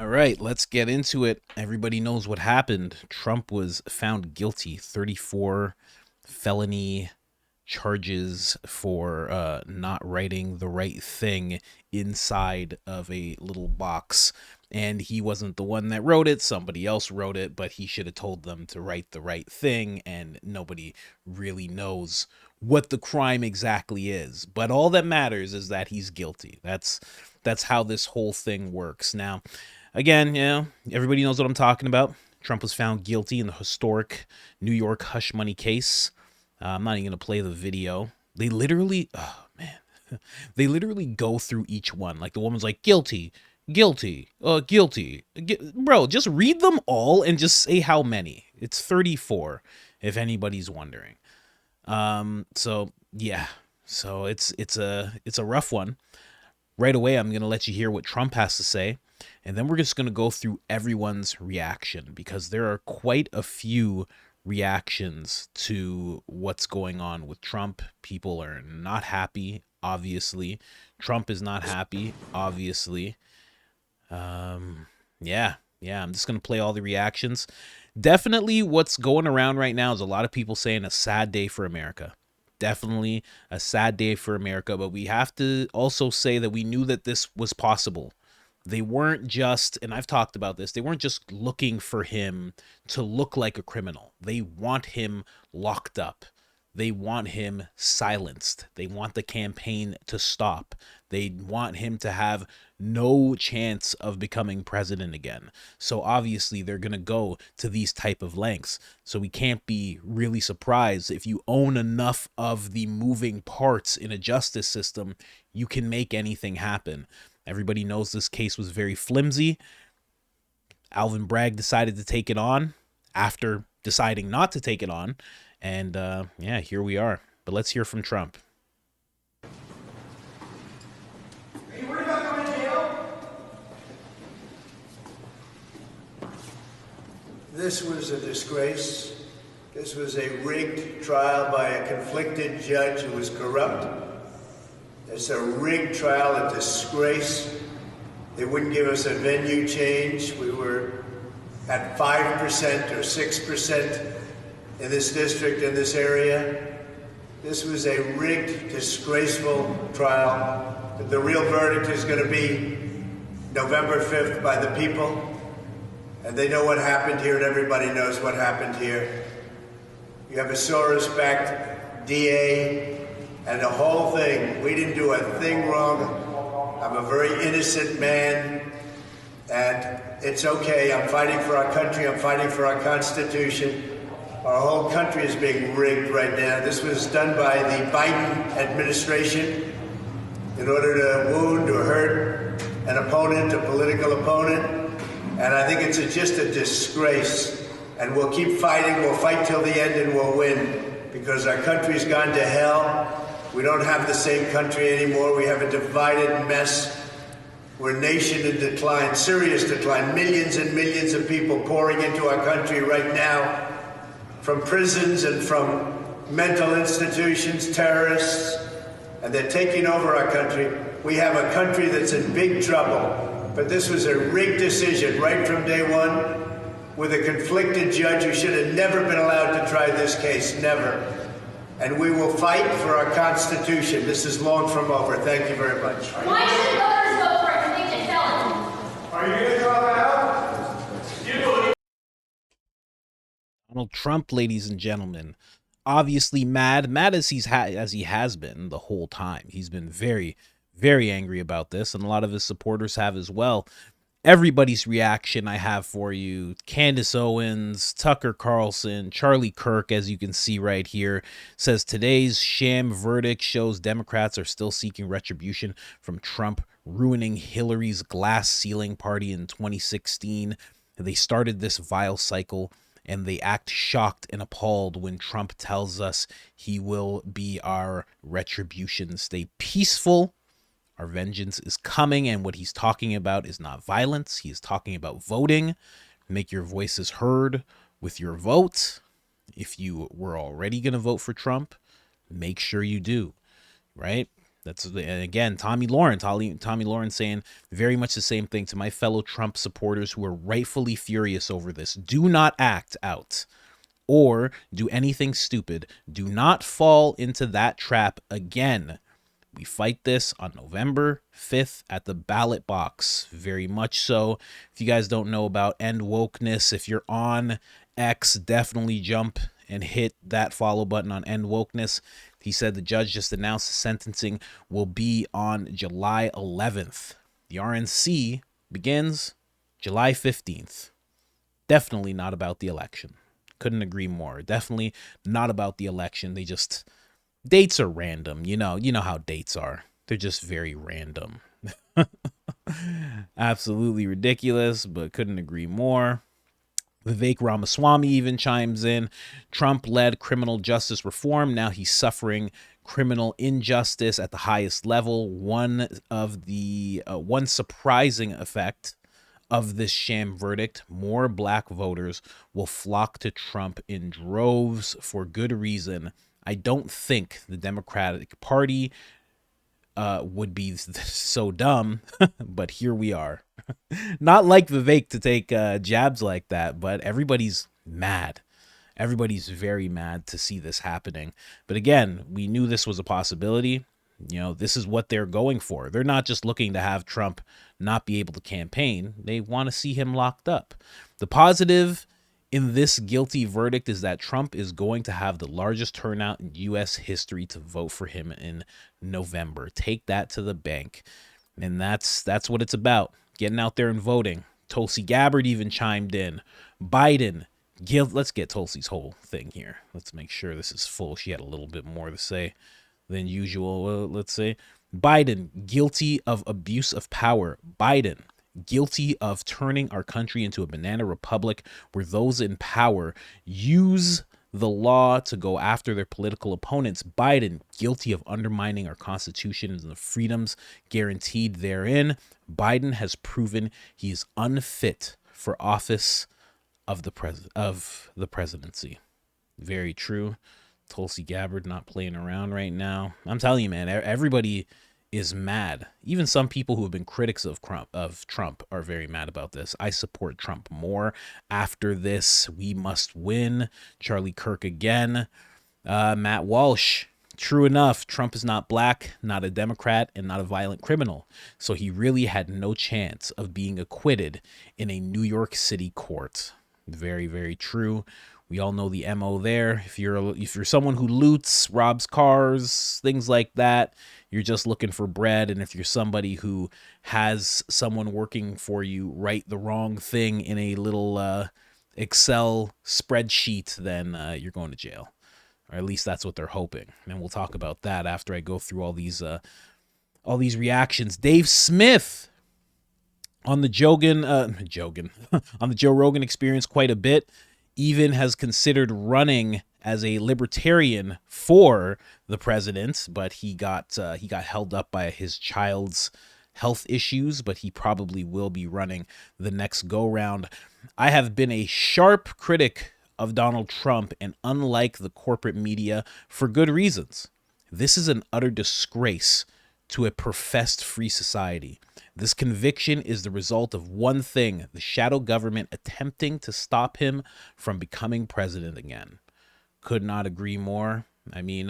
All right, let's get into it. Everybody knows what happened. Trump was found guilty, 34 felony charges for not writing the right thing inside of a little box. And he wasn't the one that wrote it. Somebody else wrote it, but he should have told them to write the right thing. And nobody really knows what the crime exactly is. But all that matters is that he's guilty. That's how this whole thing works. Now, again, everybody knows what I'm talking about. Trump was found guilty in the historic New York hush money case. I'm not even going to play the video. They literally, oh man, they literally go through each one. Like the woman's like, guilty, guilty, guilty. Bro, just read them all and just say how many. It's 34, if anybody's wondering. So yeah, so it's a rough one. Right away, I'm going to let you hear what Trump has to say. And then we're just going to go through everyone's reaction because there are quite a few reactions to what's going on with Trump. People are not happy, obviously. Trump is not happy, obviously. Yeah, I'm just going to play all the reactions. Definitely what's going around right now is a lot of people saying a sad day for America. Definitely a sad day for America, but we have to also say that we knew that this was possible. They weren't just, and I've talked about this, they weren't just looking for him to look like a criminal. They want him locked up. They want him silenced. They want the campaign to stop. They want him to have no chance of becoming president again. So obviously they're going to go to these type of lengths. So we can't be really surprised if you own enough of the moving parts in a justice system, you can make anything happen. Everybody knows this case was very flimsy. Alvin Bragg decided to take it on after deciding not to take it on. And yeah, here we are. But let's hear from Trump. Are you worried about going to jail? This was a disgrace. This was a rigged trial by a conflicted judge who was corrupt. It's a rigged trial, a disgrace. They wouldn't give us a venue change. We were at 5% or 6% in this district, in this area. This was a rigged, disgraceful trial. The real verdict is going to be November 5th by the people. And they know what happened here, and everybody knows what happened here. You have a Soros-backed DA and the whole thing. We didn't do a thing wrong. I'm a very innocent man, and it's okay. I'm fighting for our country. I'm fighting for our Constitution. Our whole country is being rigged right now. This was done by the Biden administration in order to wound or hurt an opponent, a political opponent. And I think it's just a disgrace. And we'll keep fighting. We'll fight till the end and we'll win because our country's gone to hell. We don't have the same country anymore. We have a divided mess. We're a nation in decline, serious decline. Millions and millions of people pouring into our country right now from prisons and from mental institutions, terrorists, and they're taking over our country. We have a country that's in big trouble, but this was a rigged decision right from day one with a conflicted judge who should have never been allowed to try this case, never. And we will fight for our Constitution. This is long from over. Thank you very much. Why should voters vote for a convicted felon? Are you going to draw that out? Donald Trump, ladies and gentlemen, obviously mad as he has been the whole time. He's been very, very angry about this, and a lot of his supporters have as well. Everybody's reaction I have for you: Candace Owens, Tucker Carlson, Charlie Kirk, as you can see right here, says today's sham verdict shows Democrats are still seeking retribution from Trump ruining Hillary's glass ceiling party in 2016. They started this vile cycle, and they act shocked and appalled when Trump tells us he will be our retribution. Stay peaceful. Our vengeance is coming, and what he's talking about is not violence. He is talking about voting. Make your voices heard with your vote. If you were already going to vote for Trump, make sure you do, right? That's, and again, Tommy Lawrence saying very much the same thing to my fellow Trump supporters who are rightfully furious over this. Do not act out or do anything stupid. Do not fall into that trap again. We fight this on November 5th at the ballot box. Very much so. If you guys don't know about End Wokeness, if you're on X, definitely jump and hit that follow button on End Wokeness. He said the judge just announced the sentencing will be on July 11th. The RNC begins July 15th. Definitely not about the election. Couldn't agree more. Definitely not about the election. They just, dates are random. You know how dates are. They're just very random. Absolutely ridiculous, but couldn't agree more. Vivek Ramaswamy even chimes in. Trump led criminal justice reform. Now he's suffering criminal injustice at the highest level. One surprising effect of this sham verdict: more black voters will flock to Trump in droves for good reason. I don't think the Democratic Party would be so dumb, but here we are. Not like Vivek to take jabs like that, but everybody's mad. Everybody's very mad to see this happening. But again, we knew this was a possibility. This is what they're going for. They're not just looking to have Trump not be able to campaign. They want to see him locked up. The positive in this guilty verdict is that Trump is going to have the largest turnout in U.S. history to vote for him in November. Take that to the bank. And that's what it's about. Getting out there and voting. Tulsi Gabbard even chimed in. Biden, let's get Tulsi's whole thing here. Let's make sure this is full. She had a little bit more to say than usual. Let's say Biden, guilty of abuse of power. Biden, guilty of turning our country into a banana republic where those in power use the law to go after their political opponents. Biden, guilty of undermining our Constitution and the freedoms guaranteed therein. Biden has proven he is unfit for office of the presidency. Very true. Tulsi Gabbard not playing around right now. I'm telling you, man, everybody is mad. Even some people who have been critics of Trump are very mad about this. I support Trump more after this. We must win. Charlie Kirk again. Matt Walsh. True enough, Trump is not black, not a Democrat, and not a violent criminal. So he really had no chance of being acquitted in a New York City court. Very, very true. We all know the MO there. If you're someone who loots, robs cars, things like that, you're just looking for bread. And if you're somebody who has someone working for you write the wrong thing in a little Excel spreadsheet, then you're going to jail. Or at least that's what they're hoping. And we'll talk about that after I go through all these reactions. Dave Smith on the on the Joe Rogan Experience quite a bit. Even has considered running as a libertarian for the president, but he got held up by his child's health issues, but he probably will be running the next go round. I have been a sharp critic of Donald Trump, and unlike the corporate media, for good reasons. This is an utter disgrace to a professed free society. This conviction is the result of one thing: the shadow government attempting to stop him from becoming president again. Could not agree more. I mean,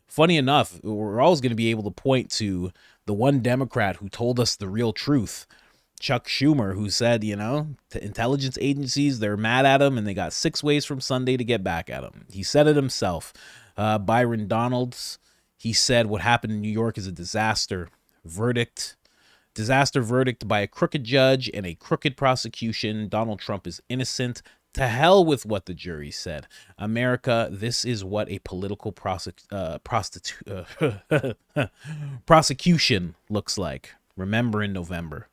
funny enough, we're always going to be able to point to the one Democrat who told us the real truth, Chuck Schumer, who said, to intelligence agencies, they're mad at him and they got 6 ways from Sunday to get back at him. He said it himself. Byron Donalds, he said what happened in New York is a disaster verdict by a crooked judge and a crooked prosecution. Donald Trump is innocent. To hell with what the jury said. America, this is what a political prosecution looks like. Remember in November.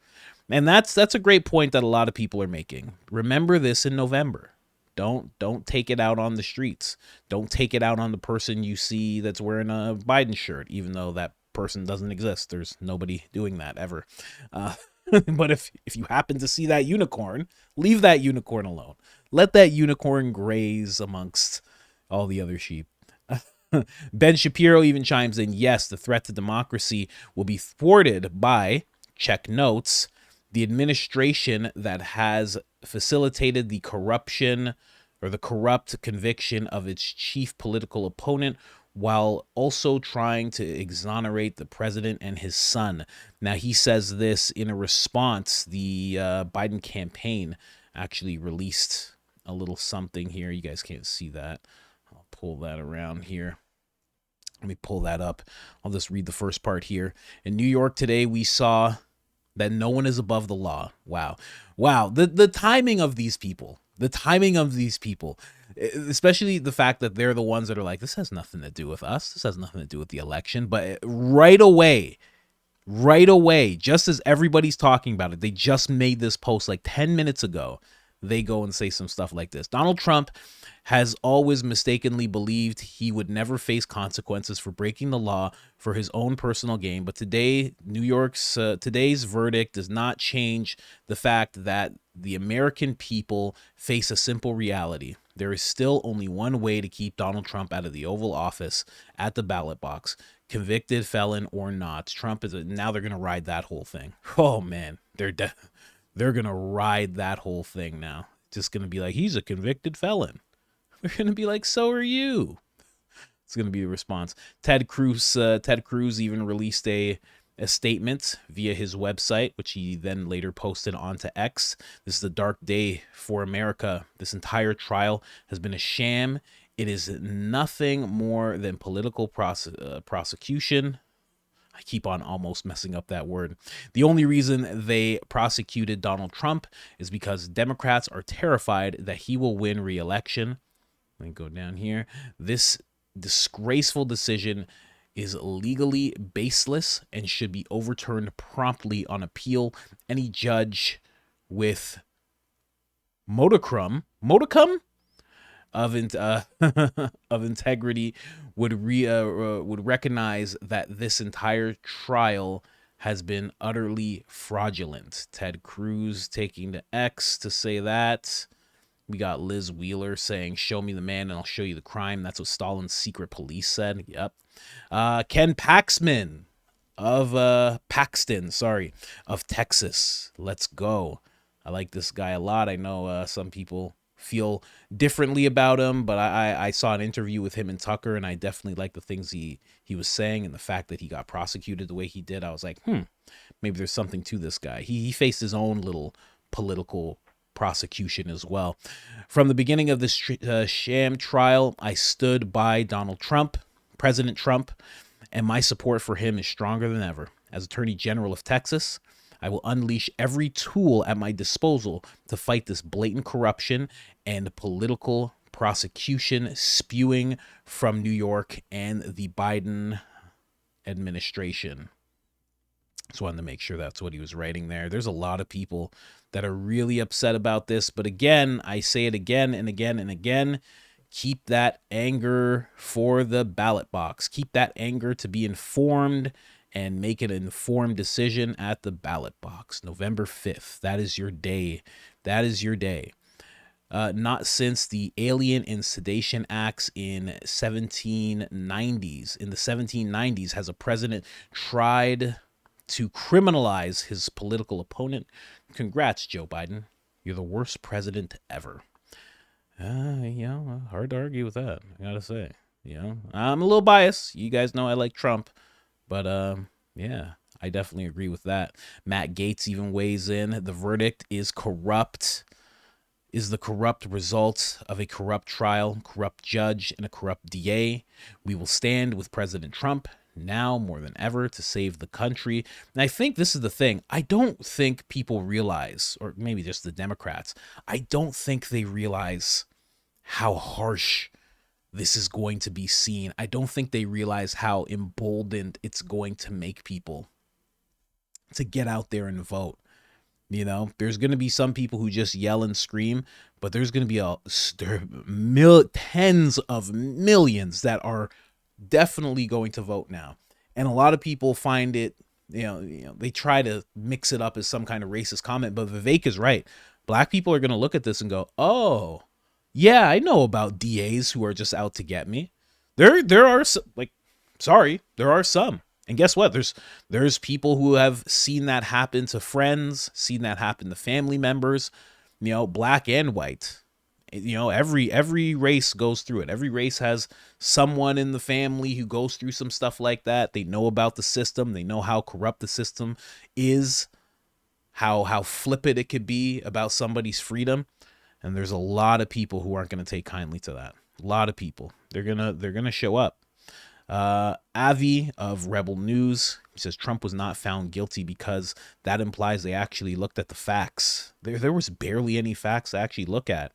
And that's a great point that a lot of people are making. Remember this in November. Don't take it out on the streets. Don't take it out on the person you see that's wearing a Biden shirt, even though that person doesn't exist. There's nobody doing that ever. But if you happen to see that unicorn, leave that unicorn alone. Let that unicorn graze amongst all the other sheep. Ben Shapiro even chimes in, yes, the threat to democracy will be thwarted by, check notes, the administration that has facilitated the corruption or the corrupt conviction of its chief political opponent while also trying to exonerate the president and his son. Now, he says this in a response. The Biden campaign actually released a little something here. You guys can't see that. I'll pull that around here. Let me pull that up. I'll just read the first part here. In New York today, we saw that no one is above the law. Wow. Wow. The timing of these people, especially the fact that they're the ones that are like, this has nothing to do with us. This has nothing to do with the election. But right away, just as everybody's talking about it, they just made this post like 10 minutes ago. They go and say some stuff like this. Donald Trump has always mistakenly believed he would never face consequences for breaking the law for his own personal gain. But today, today's verdict does not change the fact that the American people face a simple reality. There is still only one way to keep Donald Trump out of the Oval Office at the ballot box, convicted felon or not. Trump is now they're going to ride that whole thing. Oh man, they're going to ride that whole thing now. Just going to be like, he's a convicted felon. They're going to be like, so are you. It's going to be the response. Ted Cruz even released a statement via his website, which he then later posted onto X. This is a dark day for America. This entire trial has been a sham. It is nothing more than political prosecution. I keep on almost messing up that word. The only reason they prosecuted Donald Trump is because Democrats are terrified that he will win re-election. Let me go down here. This disgraceful decision is legally baseless and should be overturned promptly on appeal. Any judge with modicum of integrity would recognize that this entire trial has been utterly fraudulent. Ted Cruz taking to X to say that. We got Liz Wheeler saying, show me the man and I'll show you the crime. That's what Stalin's secret police said. Yep. Ken Paxton, of Texas. Let's go. I like this guy a lot. I know some people feel differently about him, but I saw an interview with him and Tucker, and I definitely like the things he was saying, and the fact that he got prosecuted the way he did. I was like, maybe there's something to this guy. He faced his own little political prosecution as well. From the beginning of this sham trial, I stood by President Trump, and my support for him is stronger than ever. As Attorney General of Texas, I will unleash every tool at my disposal to fight this blatant corruption and political prosecution spewing from New York and the Biden administration. Just wanted to make sure that's what he was writing there. There's a lot of people that are really upset about this. But again, I say it again and again and again. Keep that anger for the ballot box. Keep that anger to be informed and make an informed decision at the ballot box. November 5th. That is your day. That is your day. Not since the Alien and Sedation Acts in 1790s. In the 1790s has a president tried to criminalize his political opponent. Congrats, Joe Biden. You're the worst president ever. Hard to argue with that, I gotta say. I'm a little biased. You guys know I like Trump. But, yeah, I definitely agree with that. Matt Gaetz even weighs in. The verdict is corrupt. Is the corrupt result of a corrupt trial, corrupt judge, and a corrupt DA. We will stand with President Trump now more than ever to save the country. And I think this is the thing. I don't think people realize, or maybe just the Democrats, I don't think they realize how harsh this is going to be seen. I don't think they realize how emboldened it's going to make people to get out there and vote. There's going to be some people who just yell and scream, but there's going to be tens of millions that are definitely going to vote now. And a lot of people find it, they try to mix it up as some kind of racist comment, but Vivek is right. Black people are going to look at this and go, oh, yeah, I know about DAs who are just out to get me. There are like, sorry, there are some. And guess what? There's people who have seen that happen to friends, seen that happen to family members, black and white. Every race goes through it. Every race has someone in the family who goes through some stuff like that. They know about the system. They know how corrupt the system is, how flippant it could be about somebody's freedom. And there's a lot of people who aren't going to take kindly to that. A lot of people. They're gonna show up. Avi of Rebel News says Trump was not found guilty because that implies they actually looked at the facts. There was barely any facts to actually look at.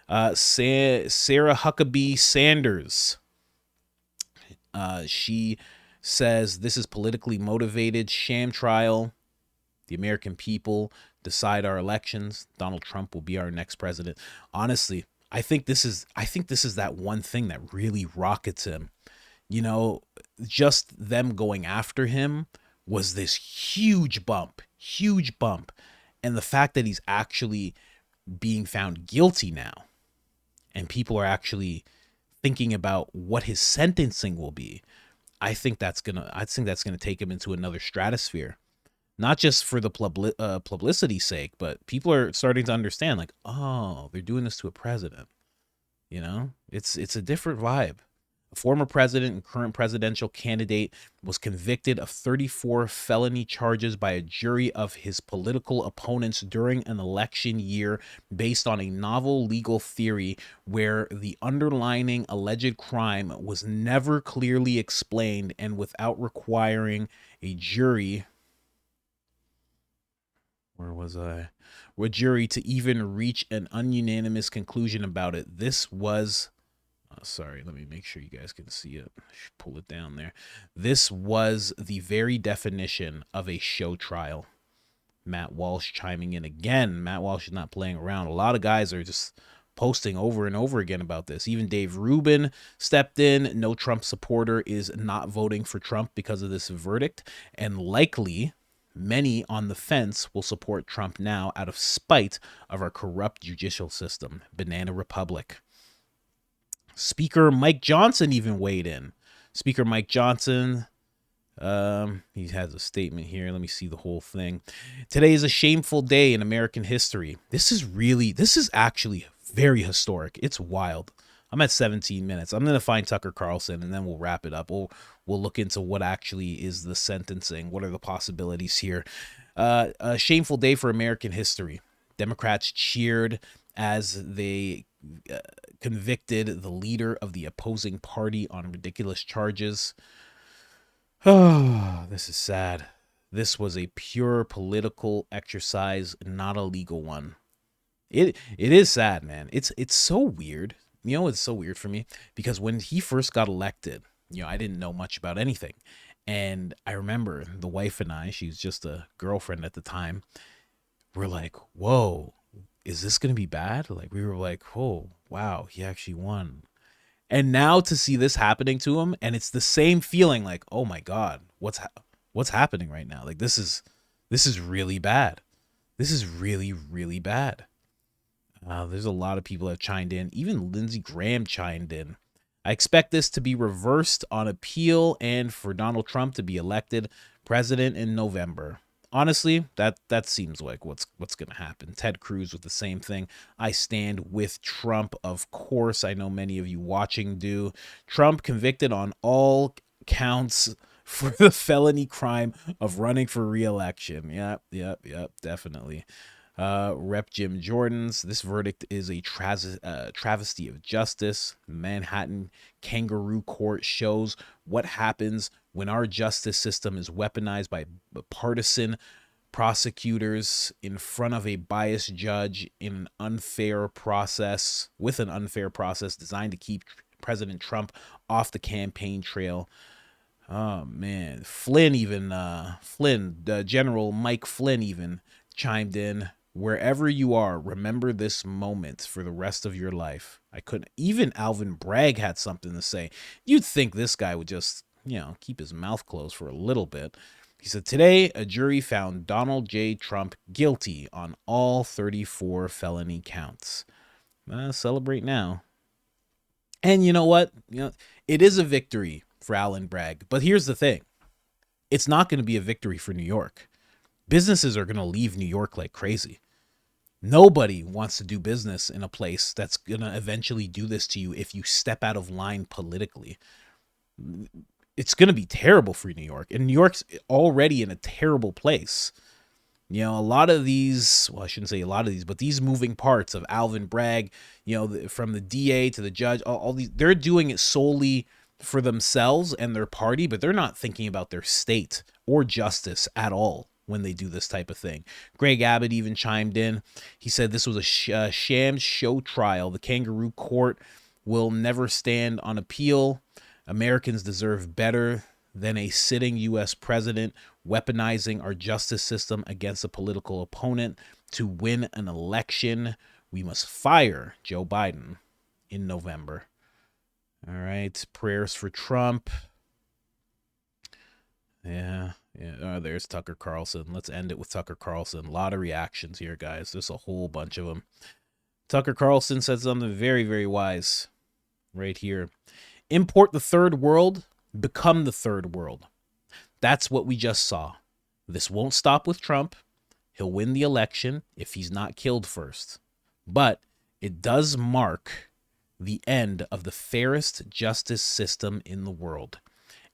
Sarah Huckabee Sanders, she says this is politically motivated sham trial. The American people decide our elections. Donald Trump will be our next president. Honestly, I think this is that one thing that really rockets him. Just them going after him was this huge bump. And the fact that he's actually being found guilty now, and people are actually thinking about what his sentencing will be, I think that's gonna take him into another stratosphere. Not just for the publicity's sake, but people are starting to understand, like, oh, they're doing this to a president. It's a different vibe. A former president and current presidential candidate was convicted of 34 felony charges by a jury of his political opponents during an election year based on a novel legal theory where the underlying alleged crime was never clearly explained and without requiring a jury. Where was I? A jury to even reach an ununanimous conclusion about it. This was sorry, let me make sure you guys can see it. Pull it down there. This was the very definition of a show trial. Matt Walsh chiming in again. Matt Walsh is not playing around. A lot of guys are just posting over and over again about this. Even Dave Rubin stepped in. No Trump supporter is not voting for Trump because of this verdict. And likely, many on the fence will support Trump now out of spite of our corrupt judicial system. Banana Republic. Speaker Mike Johnson even weighed in. Speaker Mike Johnson, he has a statement here. Let me see the whole thing. Today is a shameful day in American history. This is actually very historic. It's wild. I'm at 17 minutes. I'm going to find Tucker Carlson and then we'll wrap it up. We'll look into what actually is the sentencing. What are the possibilities here? A shameful day for American history. Democrats cheered as they convicted the leader of the opposing party on ridiculous charges. Oh, this is sad. This was a pure political exercise, not a legal one. It is sad, man. It's so weird. It's so weird for me because when he first got elected, I didn't know much about anything. And I remember the wife and I, she was just a girlfriend at the time, we're like, whoa, is this going to be bad? Like, we were like, oh, wow, he actually won. And now to see this happening to him, and it's the same feeling like, oh my God, what's happening right now? Like, this is really bad. This is really, really bad. There's a lot of people that have chimed in. Even Lindsey Graham chimed in. I expect this to be reversed on appeal and for Donald Trump to be elected president in November. Honestly, that seems like what's going to happen. Ted Cruz with the same thing. I stand with Trump, of course. I know many of you watching do. Trump convicted on all counts for the felony crime of running for re-election. Yep, definitely. Rep Jim Jordan's, this verdict is a travesty of justice. Manhattan Kangaroo Court shows what happens when our justice system is weaponized by partisan prosecutors in front of a biased judge in an unfair process, with an unfair process designed to keep President Trump off the campaign trail. Oh man, General Mike Flynn even chimed in. Wherever you are, remember this moment for the rest of your life. Even Alvin Bragg had something to say. You'd think this guy would just, keep his mouth closed for a little bit. He said, today, a jury found Donald J. Trump guilty on all 34 felony counts. Celebrate now. And you know what? It is a victory for Allen Bragg. But here's the thing. It's not going to be a victory for New York. Businesses are going to leave New York like crazy. Nobody wants to do business in a place that's going to eventually do this to you if you step out of line politically. It's going to be terrible for New York. And New York's already in a terrible place. A lot of these, well, I shouldn't say a lot of these, but these moving parts of Alvin Bragg, from the DA to the judge, all these, they're doing it solely for themselves and their party, but they're not thinking about their state or justice at all when they do this type of thing. Greg Abbott even chimed in. He said this was a sham show trial. The kangaroo court will never stand on appeal. Americans deserve better than a sitting U.S. president weaponizing our justice system against a political opponent to win an election. We must fire Joe Biden in November. All right. Prayers for Trump. Yeah. There's Tucker Carlson. Let's end it with Tucker Carlson. A lot of reactions here, guys. There's a whole bunch of them. Tucker Carlson said something very, very wise right here. Import the third world, become the third world. That's what we just saw. This won't stop with Trump. He'll win the election if he's not killed first. But it does mark the end of the fairest justice system in the world.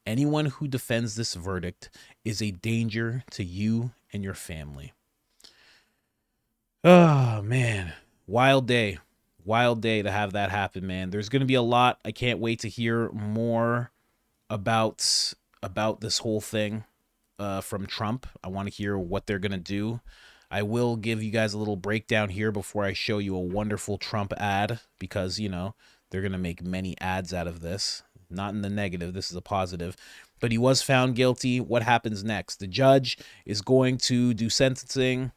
Anyone who defends this verdict is a danger to you and your family. Oh, man. Wild day. Wild day to have that happen, man. There's going to be a lot. I can't wait to hear more about this whole thing from Trump. I want to hear what they're going to do. I will give you guys a little breakdown here before I show you a wonderful Trump ad because, they're going to make many ads out of this. Not in the negative. This is a positive. But he was found guilty. What happens next? The judge is going to do sentencing.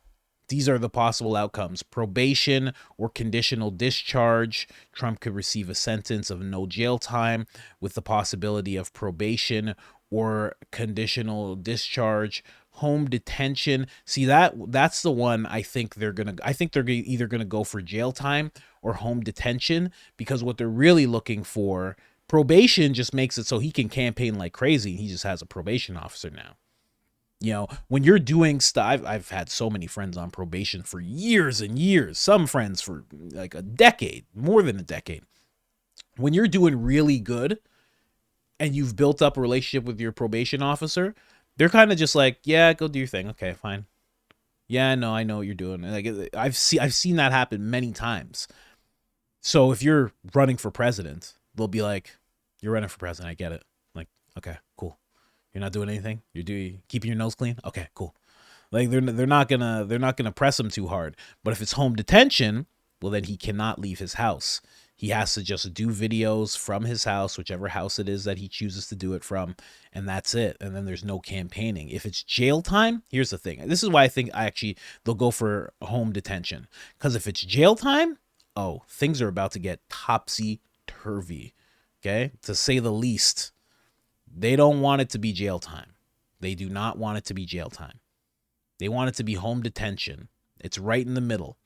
These are the possible outcomes. Probation or conditional discharge. Trump could receive a sentence of no jail time with the possibility of probation or conditional discharge. Home detention. See, that's the one I think they're either going to go for jail time or home detention because what they're really looking for, probation just makes it so he can campaign like crazy. He just has a probation officer now. When you're doing stuff, I've had so many friends on probation for years and years, some friends for like a decade, more than a decade. When you're doing really good and you've built up a relationship with your probation officer, they're kind of just like, yeah, go do your thing. Okay, fine. Yeah, no, I know what you're doing. Like I've seen that happen many times. So if you're running for president, they'll be like, you're running for president. I get it. Like, okay, cool. You're not doing anything. You're keeping your nose clean. Okay, cool. Like they're not gonna press him too hard. But if it's home detention, well then he cannot leave his house. He has to just do videos from his house, whichever house it is that he chooses to do it from, and that's it. And then there's no campaigning. If it's jail time, here's the thing. This is why I think they'll go for home detention. Because if it's jail time, oh, things are about to get topsy-turvy. Okay? To say the least. They don't want it to be jail time. They do not want it to be jail time. They want it to be home detention. It's right in the middle.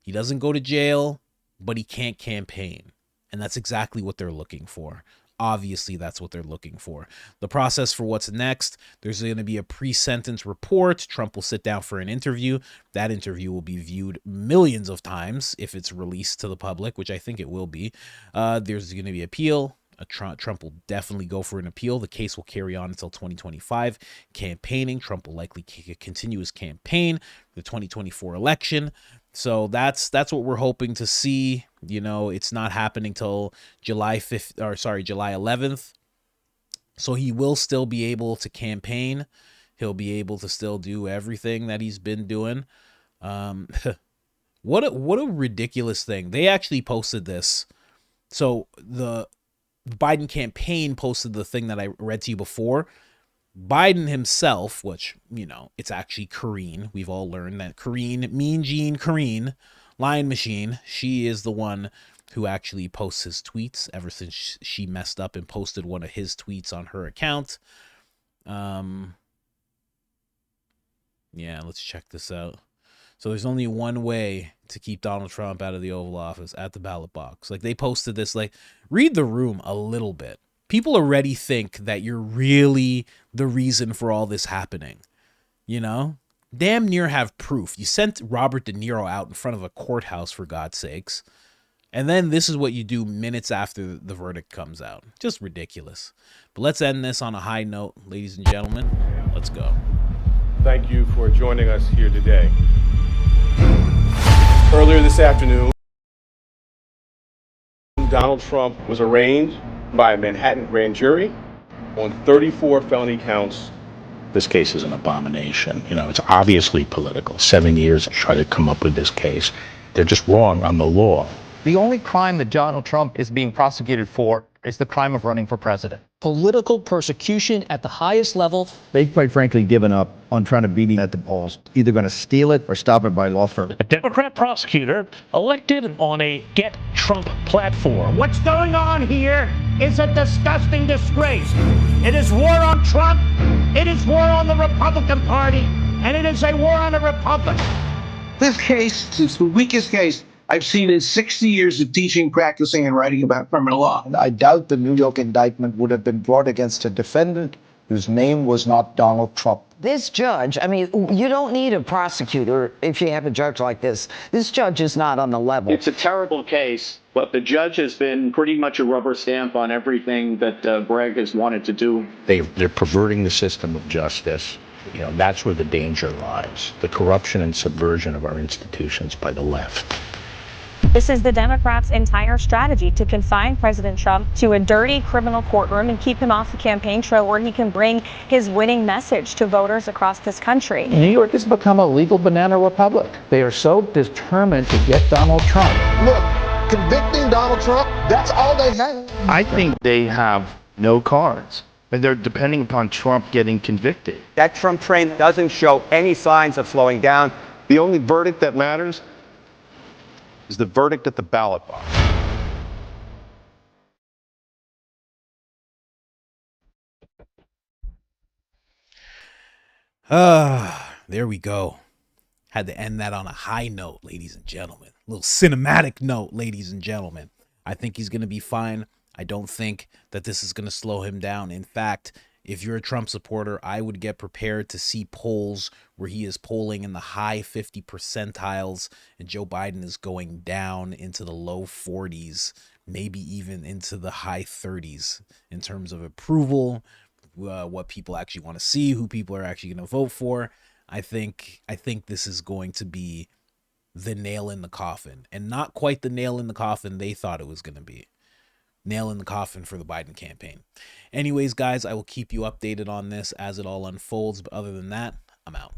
He doesn't go to jail, but he can't campaign. And that's exactly what they're looking for. Obviously, that's what they're looking for. The process for what's next, there's going to be a pre-sentence report. Trump will sit down for an interview. That interview will be viewed millions of times if it's released to the public, which I think it will be. There's going to be appeal. Trump will definitely go for an appeal. The case will carry on until 2025. Campaigning. Trump will likely continue his campaign for the 2024 election. So that's what we're hoping to see. It's not happening till July 11th. So he will still be able to campaign. He'll be able to still do everything that he's been doing. What a ridiculous thing. They actually posted this. So the Biden campaign posted the thing that I read to you before. Biden himself, which, it's actually Karine. We've all learned that Karine, Mean Gene Karine, Lion Machine, she is the one who actually posts his tweets ever since she messed up and posted one of his tweets on her account. Yeah, let's check this out. So there's only one way to keep Donald Trump out of the Oval Office, at the ballot box. Like, they posted this, like, read the room a little bit. People already think that you're really the reason for all this happening. You know? Damn near have proof. You sent Robert De Niro out in front of a courthouse, for God's sakes. And then this is what you do minutes after the verdict comes out. Just ridiculous. But let's end this on a high note, ladies and gentlemen. Let's go. Thank you for joining us here today. Earlier this afternoon, Donald Trump was arraigned by a Manhattan grand jury on 34 felony counts. This case is an abomination. You know, it's obviously political. 7 years to try to come up with this case. They're just wrong on the law. The only crime that Donald Trump is being prosecuted for is the crime of running for president. Political persecution at the highest level. They've quite frankly given up on trying to beat him at the polls. Either going to steal it or stop it by law firm. A Democrat prosecutor elected on a Get Trump platform. What's going on here is a disgusting disgrace. It is war on Trump, it is war on the Republican Party, and it is a war on the Republic. This case is the weakest case I've seen in 60 years of teaching, practicing, and writing about criminal law. I doubt the New York indictment would have been brought against a defendant whose name was not Donald Trump. This judge, I mean, you don't need a prosecutor if you have a judge like this. This judge is not on the level. It's a terrible case, but the judge has been pretty much a rubber stamp on everything that Greg has wanted to do. They're perverting the system of justice. You know, that's where the danger lies. The corruption and subversion of our institutions by the left. This is the Democrats' entire strategy, to confine President Trump to a dirty criminal courtroom and keep him off the campaign trail where he can bring his winning message to voters across this country. New York has become a legal banana republic. They are so determined to get Donald Trump. Look, convicting Donald Trump, that's all they have. I think they have no cards, and they're depending upon Trump getting convicted. That Trump train doesn't show any signs of slowing down. The only verdict that matters is the verdict at the ballot box. There we go. Had to end that on a high note, ladies and gentlemen. A little cinematic note, ladies and gentlemen. I think he's going to be fine. I don't think that this is going to slow him down. In fact, if you're a Trump supporter, I would get prepared to see polls where he is polling in the high 50 percentiles and Joe Biden is going down into the low 40s, maybe even into the high 30s in terms of approval, what people actually want to see, who people are actually going to vote for. I think this is going to be the nail in the coffin, and not quite the nail in the coffin they thought it was going to be. Nail in the coffin for the Biden campaign. Anyways, guys, I will keep you updated on this as it all unfolds. But other than that, I'm out.